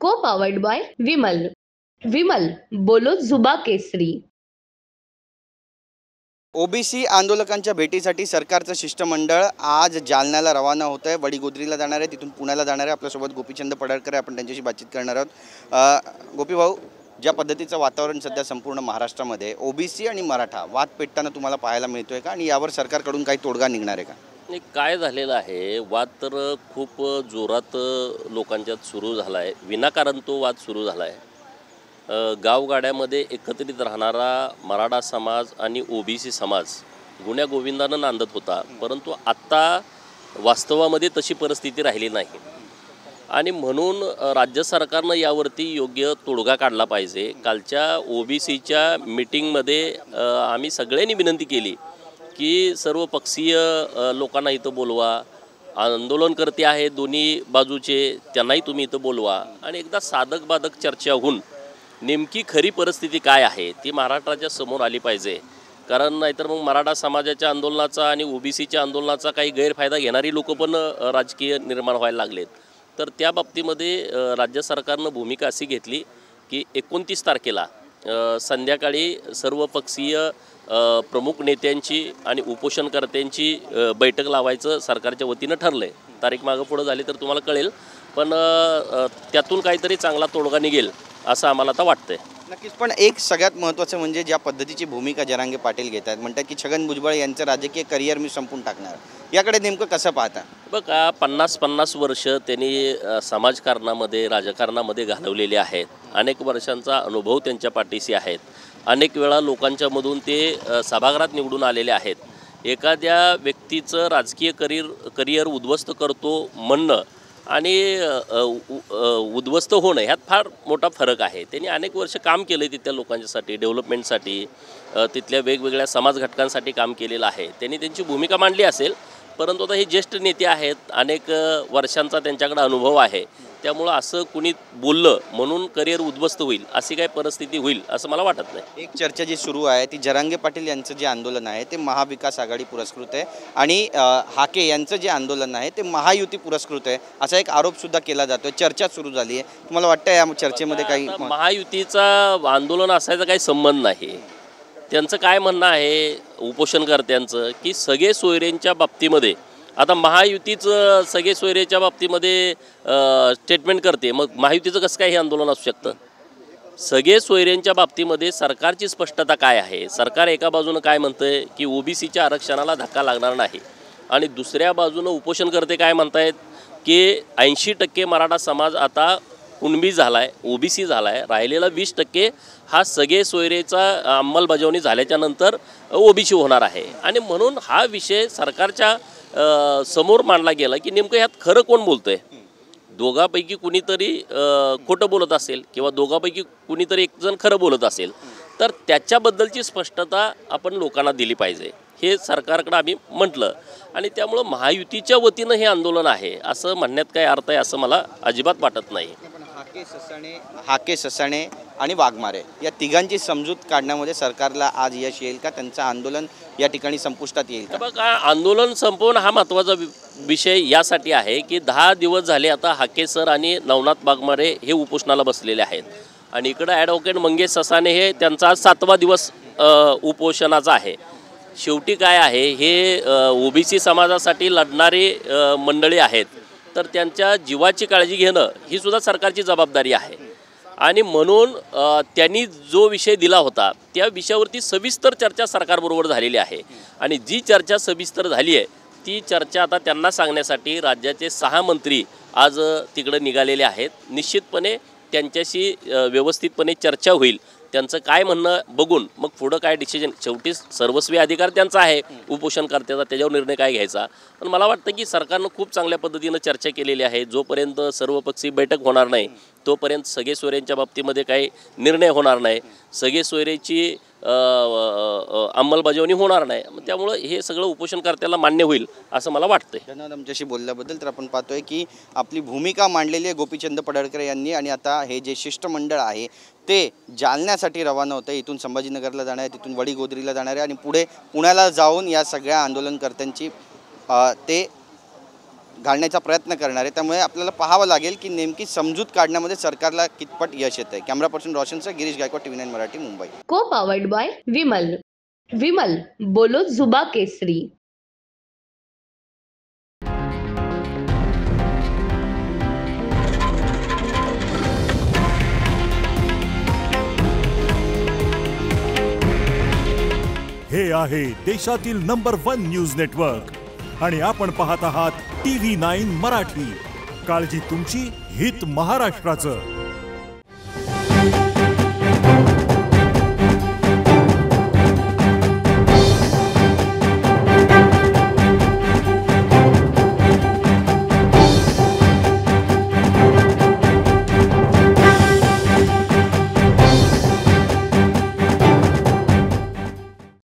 को powered by Vimal. Vimal, बोलो जुबा केसरी. ओबीसी आंदोलकांच्या भेटीसाठी सरकारचं शिष्टमंडळ आज जालन्याला रवाना होत आहे. वडीगोद्रीला जाणार आहे, तिथून पुण्याला जाणार आहे. आपल्यासोबत गोपीचंद पडळकर आहे, आपण त्यांच्याशी बातचीत करणार आहोत. गोपी भाऊ, ज्या पद्धतीचं वातावरण सध्या संपूर्ण महाराष्ट्रामध्ये ओबीसी आणि मराठा वाद पेटताना तुम्हाला पाहायला मिळतोय का, आणि यावर सरकारकडून काही तोडगा निघणार आहे का? नाही, काय झालेलं आहे, वाद तर खूप जोरात लोकांच्यात सुरू झाला आहे. विनाकारण तो वाद सुरू झाला आहे. गावगाड्यामध्ये एकत्रित राहणारा मराठा समाज आणि ओबीसी समाज गुण्यागोविंदानं नांदत होता, परंतु आत्ता वास्तवामध्ये तशी परिस्थिती राहिली नाही. आणि म्हणून राज्य सरकारनं यावरती योग्य तोडगा काढला पाहिजे. कालच्या ओबीसीच्या मीटिंगमध्ये आम्ही सगळ्यांनी विनंती केली की सर्व पक्षीय लोकांना इथं बोलवा, आंदोलनकर्ते आहेत दोन्ही बाजूचे, त्यांनाही तुम्ही इथं बोलवा आणि एकदा साधक बाधक चर्चा होऊन नेमकी खरी परिस्थिती काय आहे ती महाराष्ट्राच्या समोर आली पाहिजे. कारण नाहीतर मग मराठा समाजाच्या आंदोलनाचा आणि ओबीसीच्या आंदोलनाचा काही गैरफायदा घेणारी लोक पण राजकीय निर्माण व्हायला लागलेत. तर त्या बाबतीमध्ये राज्य सरकारनं भूमिका अशी घेतली की 29 तारखेला संध्याकाळी सर्वपक्षीय प्रमुख नेत्यांची आणि उपोषणकर्त्यांची बैठक लावायचं सरकारच्या वतीनं ठरलं आहे. तारीख मागं पुढं झाली तर तुम्हाला कळेल, पण त्यातून काहीतरी चांगला तोडगा निघेल असं आम्हाला आता वाटतंय. नक्कीच. पण एक सगळ्यात महत्त्वाचं म्हणजे ज्या पद्धतीची भूमिका जरांगे पाटील घेत आहेत, म्हणतात की छगन भुजबळ यांचं राजकीय करिअर मी संपून टाकणार, याकडे नेमकं कसं पाहता? बघा, 50-50 वर्ष त्यांनी समाजकारणामध्ये राजकारणामध्ये घालवलेले आहेत. अनेक वर्षांचा अनुभव त्यांच्या पाठीशी आहेत. अनेक वेळा लोकांच्यामधून ते सभागृहात निवडून आलेले आहेत. एखाद्या व्यक्तीचं राजकीय करिअर उद्ध्वस्त करतो म्हणणं आणि उद्ध्वस्त होणं ह्यात फार मोठा फरक आहे. त्यांनी अनेक वर्ष काम केलं आहे तिथल्या लोकांच्यासाठी, डेव्हलपमेंटसाठी, तिथल्या वेगवेगळ्या समाज घटकांसाठी काम केलेलं आहे. त्यांनी त्यांची भूमिका मांडली असेल, परंतु आता हे ज्येष्ठ नेते आहेत, अनेक वर्षांचा त्यांच्याकडे अनुभव आहे. त्यामुळं असं कुणी बोललं म्हणून करिअर उद्ध्वस्त होईल अशी काही परिस्थिती होईल असं मला वाटत नाही. एक चर्चा जी सुरू आहे ती जरांगे पाटील यांचं जे आंदोलन आहे ते महाविकास आघाडी पुरस्कृत आहे आणि हाके यांचं जे आंदोलन आहे ते महायुती पुरस्कृत आहे, असा एक आरोपसुद्धा केला जातो. चर्चा सुरू झाली आहे. तुम्हाला वाटतं या चर्चेमध्ये काही महायुतीचा आंदोलन असायचा काही संबंध नाही? त्यांचं काय म्हणणं आहे उपोषणकर्त्यांचं की सगळे सोयरेंच्या बाबतीमध्ये, आता महायुतीचं सगळे सोयरेच्या बाबतीमध्ये स्टेटमेंट करते, मग महायुतीचं कसं काय हे आंदोलन असू शकतं? सगळे सोयरेंच्या बाबतीमध्ये सरकारची स्पष्टता काय आहे? सरकार एका बाजूनं काय म्हणतंय की ओबीसीच्या आरक्षणाला धक्का लागणार नाही, आणि दुसऱ्या बाजूनं उपोषणकर्ते काय म्हणतायत की 80% मराठा समाज आता कुणबी झाला आहे, ओबीसी झाला आहे, राहिलेला 20% हा सगळे सोयरेचा अंमलबजावणी झाल्याच्यानंतर ओबीसी होणार आहे. आणि म्हणून हा विषय सरकारच्या समोर मांडला गेला की नेमकं ह्यात खरं कोण बोलतंय? दोघापैकी कुणीतरी खोटं बोलत असेल किंवा दोघापैकी कुणीतरी एक जण खरं बोलत असेल, तर त्याच्याबद्दलची स्पष्टता आपण लोकांना दिली पाहिजे, हे सरकारकडं आम्ही म्हटलं. आणि त्यामुळं महायुतीच्या वतीनं हे आंदोलन आहे असं म्हणण्यात काय अर्थ आहे असं मला अजिबात वाटत नाही. हाके, ससाणे आणि वाघमारे या तिघांची समजूत काढण्यामध्ये सरकारला आज यश येईल का? त्यांचं आंदोलन या ठिकाणी संपुष्टात येईल का? बघा, आंदोलन संपवणं हा महत्त्वाचा विषय यासाठी आहे की 10 दिवस झाले आता हाके सर आणि नवनाथ वाघमारे हे उपोषणाला बसलेले आहेत, आणि इकडं ॲडव्होकेट मंगेश ससाणे हे त्यांचा 7वा दिवस उपोषणाचा आहे. शेवटी काय आहे, हे ओबीसी समाजासाठी लढणारी मंडळी आहेत, तर त्यांच्या जीवाची काळजी घेणं ही सुद्धा सरकारची जबाबदारी आहे. आणि म्हणून त्यांनी जो विषय दिला होता त्या विषयावरती सविस्तर चर्चा सरकारबरोबर झालेली आहे, आणि जी चर्चा सविस्तर झाली आहे ती चर्चा आता त्यांना सांगण्यासाठी राज्याचे 6 मंत्री आज तिकडे निघालेले आहेत. निश्चितपणे त्यांच्याशी व्यवस्थितपणे चर्चा होईल. त्यांचं काय म्हणणं बघून मग पुढं काय डिसिजन, शेवटी सर्वस्वी अधिकार त्यांचा आहे उपोषणकर्त्याचा, त्याच्यावर निर्णय काय घ्यायचा. पण मला वाटतं की सरकारनं खूप चांगल्या पद्धतीनं चर्चा केलेली आहे. जोपर्यंत सर्वपक्षीय बैठक होणार नाही तोपर्यंत सगळे सोयऱ्यांच्या बाबतीमध्ये काही निर्णय होणार नाही, सगळे सोयरेची अंमलबजावणी होणार नाही. त्यामुळं हे सगळं उपोषणकर्त्याला मान्य होईल असं मला वाटतंय. धन्यवाद आमच्याशी बोलल्याबद्दल. तर आपण पाहतोय की आपली भूमिका मांडलेली आहे गोपीचंद पडळकर यांनी, आणि आता हे जे शिष्टमंडळ आहे ते जालन्यासाठी रवाना होतं. इथून संभाजीनगरला जाणार आहे, तिथून वडीगोद्रीला जाणार आहे, आणि पुढे पुण्याला जाऊन या सगळ्या आंदोलनकर्त्यांची ते घालण्याचा प्रयत्न करणार आहे. त्यामुळे आपल्याला पाहावं लागेल की नेमकी समजूत काढण्यामध्ये सरकारला कितपत यश येत आहे. कॅमेरा पर्सन रोशनसह Girish Gaikwad, TV9 Marathi, Mumbai. Co powered bye Vimal. Vimal बोलो जुबा केसरी. हे आहे देशातील नंबर 1 न्यूज नेटवर्क आणि आपण पाहत आहात TV9 मराठी. काळजी तुमची, हित महाराष्ट्राचं.